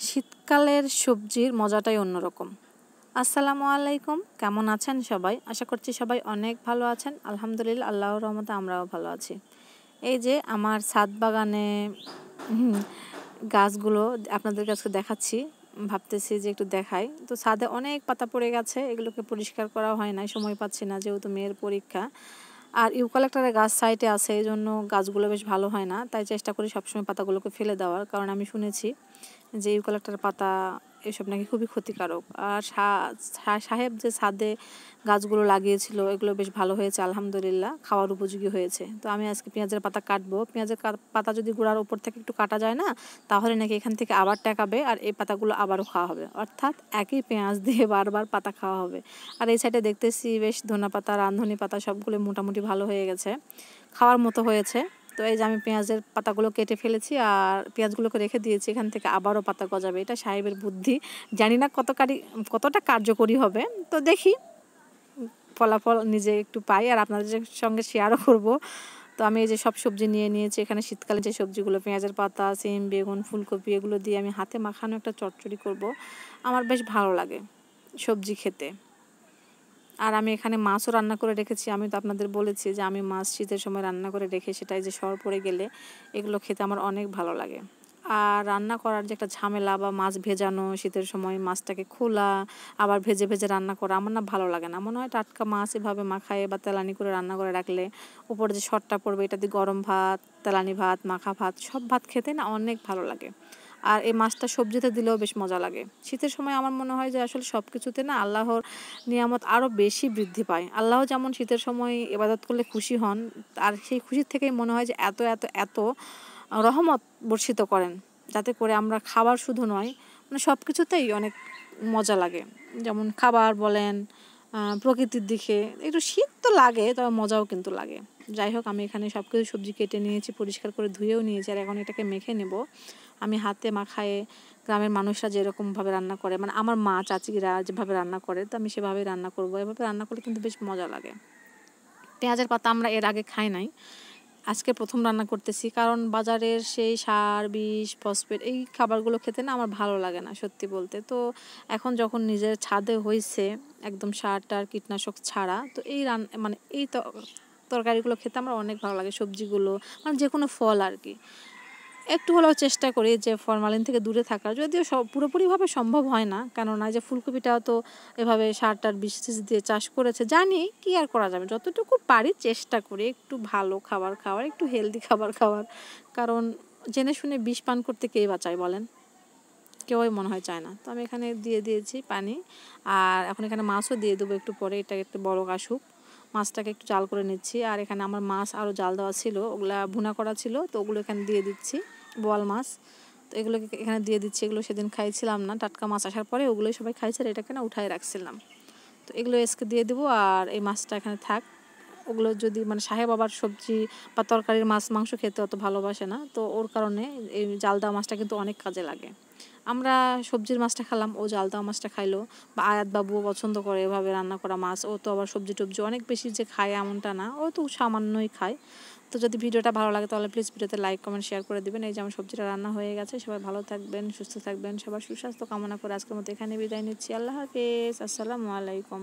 শীতকালের সবজির মজাটাই অন্যরকম। আসসালামু আলাইকুম, কেমন আছেন সবাই? আশা করছি সবাই অনেক ভালো আছেন। আলহামদুলিল্লাহ, আল্লাহর রহমতে আমরাও ভালো আছি। এই যে আমার ছাদ বাগানে গাছগুলো আপনাদের কাছে দেখাচ্ছি, ভাবতেছি যে একটু দেখাই। তো ছাদে অনেক পাতা পড়ে গেছে, এগুলোকে পরিষ্কার করা হয় নাই, সময় পাচ্ছি না যেহেতু মেয়ের পরীক্ষা। আর ইউক্যালিপটাসের গাছ সাইডে আছে, এই জন্য গাছগুলো বেশ ভালো হয় না, তাই চেষ্টা করি সবসময় পাতাগুলোকে ফেলে দেওয়ার, কারণ আমি শুনেছি যে ইউক্যালিপটাসের পাতা এসব নাকি খুবই ক্ষতিকারক। আর সাহেব যে ছাদে গাছগুলো লাগিয়েছিল এগুলো বেশ ভালো হয়েছে, আলহামদুলিল্লাহ, খাওয়ার উপযোগী হয়েছে। তো আমি আজকে পেঁয়াজের পাতা কাটবো। পেঁয়াজের পাতা যদি গোড়ার উপর থেকে একটু কাটা যায় না, তাহলে নাকি এখান থেকে আবার টেকাবে আর এই পাতাগুলো আবারও খাওয়া হবে, অর্থাৎ একই পেঁয়াজ দিয়ে বারবার পাতা খাওয়া হবে। আর এই সাইডে দেখতেছি বেশ ধনে পাতা, রাঁধুনি পাতা সবগুলো মোটামুটি ভালো হয়ে গেছে, খাওয়ার মতো হয়েছে। তো এই যে আমি পেঁয়াজের পাতাগুলো কেটে ফেলেছি আর পেঁয়াজগুলোকে রেখে দিয়েছি, এখান থেকে আবারও পাতা গজাবে। এটা সাহেবের বুদ্ধি, জানি না কতটা কার্যকরী হবে। তো দেখি ফলাফল নিজে একটু পাই আর আপনাদের সঙ্গে শেয়ারও করব। তো আমি এই যে সব সবজি নিয়ে নিয়েছি এখানে, শীতকালে যে সবজিগুলো, পেঁয়াজের পাতা, সিম, বেগুন, ফুলকপি, এগুলো দিয়ে আমি হাতে মাখানো একটা চচ্চড়ি করব। আমার বেশ ভালো লাগে সবজি খেতে। আর আমি এখানে মাছও রান্না করে রেখেছি। আমি তো আপনাদের বলেছি যে আমি মাছ শীতের সময় রান্না করে রেখে সেটাই যে সর পড়ে গেলে এগুলো খেতে আমার অনেক ভালো লাগে। আর রান্না করার যে একটা ঝামেলা, বা মাছ ভেজানো, শীতের সময় মাছটাকে খোলা আবার ভেজে ভেজে রান্না করা, আমার না ভালো লাগে না। মনে হয় টাটকা মাছ এভাবে মাখায় বা তেলানি করে রান্না করে রাখলে উপরে যে সরটা পড়বে, এটা দিয়ে গরম ভাত, তেলানি ভাত, মাখা ভাত, সব ভাত খেতে না অনেক ভালো লাগে। আর এই মাছটা সবজিতে দিলেও বেশ মজা লাগে। শীতের সময় আমার মনে হয় যে আসলে সব কিছুতে না আল্লাহর নিয়ামত আরও বেশি বৃদ্ধি পায়। আল্লাহ যেমন শীতের সময় ইবাদত করলে খুশি হন, আর সেই খুশির থেকেই মনে হয় যে এত এত এত রহমত বর্ষিত করেন, যাতে করে আমরা খাবার শুধু নয়, মানে সব কিছুতেই অনেক মজা লাগে। যেমন খাবার বলেন, প্রকৃতির দিকে একটু শীত তো লাগে, তবে মজাও কিন্তু লাগে। যাই হোক, আমি এখানে সব কিছু সবজি কেটে নিয়েছি, পরিষ্কার করে ধুয়েও নিয়েছি, আর এখন এটাকে মেখে নেব। আমি হাতে মাখায়ে, গ্রামের মানুষরা যেরকমভাবে রান্না করে, মানে আমার মা চাচিরা যেভাবে রান্না করে, তো আমি সেভাবেই রান্না করব। এভাবে রান্না করলে কিন্তু বেশ মজা লাগে। পেঁয়াজের পাতা আমরা এর আগে খাই নাই, আজকে প্রথম রান্না করতেছি, কারণ বাজারের সেই সার, বিষ, ফসফেট এই খাবারগুলো খেতে না আমার ভালো লাগে না সত্যি বলতে। তো এখন যখন নিজের ছাদে হয়েছে একদম সার টার কীটনাশক ছাড়া, তো এই মানে এই তরকারিগুলো খেতে আমার অনেক ভালো লাগে। সবজিগুলো মানে যে কোনো ফল আর কি, একটু হলেও চেষ্টা করি যে ফরমালিন থেকে দূরে থাকার, যদিও পুরোপুরিভাবে সম্ভব হয় না, কেননা যে ফুলকপিটাও তো এভাবে সার টার বিষ দিয়ে চাষ করেছে। জানি কি আর করা যাবে, যতটুকু পারি চেষ্টা করি একটু ভালো খাবার খাওয়ার, একটু হেলদি খাবার খাওয়ার, কারণ জেনে শুনে বিষ পান করতে কেই বা চায় বলেন? কেউই মনে হয় চায় না। তো আমি এখানে দিয়ে দিয়েছি পানি, আর এখন এখানে মাছও দিয়ে দেবো একটু পরে, এটা একটু বড় আসুক। মাছটাকে একটু জাল করে নিচ্ছি, আর এখানে আমার মাছ আরও জাল দেওয়া ছিল, ওগুলা ভুনা করা ছিল, তো ওগুলো এখানে দিয়ে দিচ্ছি, বোয়াল মাছ। তো এগুলোকে এখানে দিয়ে দিচ্ছি। এগুলো সেদিন খাইছিলাম না, টাটকা মাছ আসার পরে ওগুলোই সবাই খাইছে, আর এটাকে না উঠায় রাখছিলাম। তো এগুলো আজকে দিয়ে দেবো, আর এই মাছটা এখানে থাক। ওগুলো যদি মানে সাহেব আবার সবজি বা তরকারির মাছ মাংস খেতে অত ভালোবাসে না, তো ওর কারণে এই জাল দেওয়া মাছটা কিন্তু অনেক কাজে লাগে। আমরা সবজির মাছটা খেলাম, ও জাল দেওয়া মাছটা খাইলো। বা আয়াত বাবুও পছন্দ করে এভাবে রান্না করা মাছ, ও তো আবার সবজি টবজি অনেক বেশি যে খায় এমনটা না, ও তো সামান্যই খায়। তো যদি ভিডিওটা ভালো লাগে তাহলে প্লিজ ভিডিওতে লাইক, কমেন্ট, শেয়ার করে দিবেন। এই যে আমার সবজিটা রান্না হয়ে গেছে। সবাই ভালো থাকবেন, সুস্থ থাকবেন, সবার সুস্বাস্থ্য কামনা করে আজকের মতো এখানে বিদায় নিচ্ছি। আল্লাহ হাফেজ, আসসালামু আলাইকুম।